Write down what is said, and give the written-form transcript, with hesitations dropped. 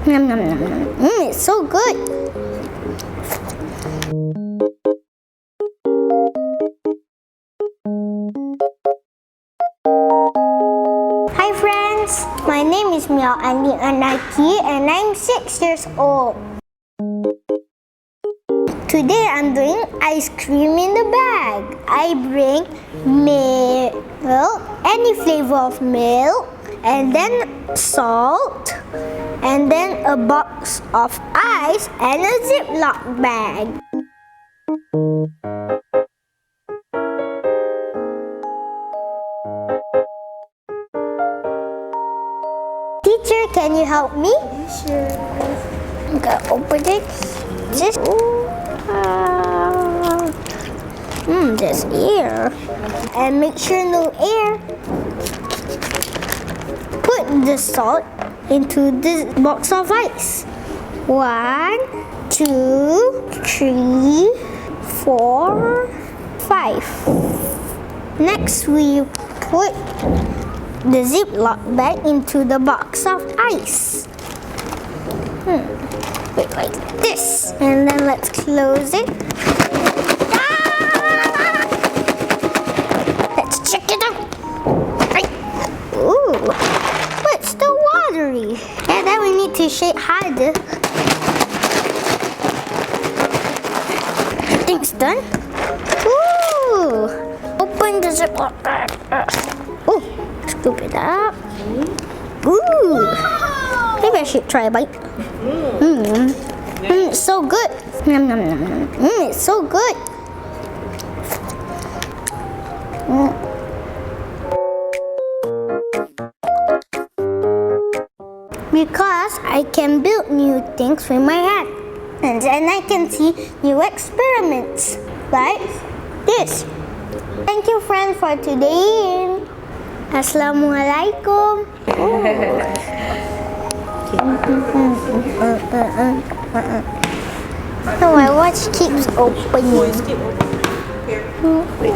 Nom, nom, nom, nom. It's so good. Hi friends, my name is Anaaqi and I'm 6 years old. Today I'm doing ice cream in the bag. I bring milk, any flavor of milk, and then salt, and then a box of ice and a Ziploc bag. Teacher, can you help me? Sure. I'm gonna open it. Just there's air. And make sure no air. Put the salt into this box of ice. 1, 2, 3, 4, 5. Next, we put the Ziploc bag into the box of ice. Wait, like this. And then let's close it. Let's check it out. Ooh, it's still watery. And then we need to shake harder. I think it's done. Ooh, open the Ziploc bag. Ooh, scoop it up. Ooh, maybe I should try a bite. It's so good. Nom, nom, nom, nom. It's so good. Because I can build new things with my hand. And then I can see new experiments. Like this. Thank you friends for today. Assalamualaikum. No, my watch keeps opening. Here. Wait.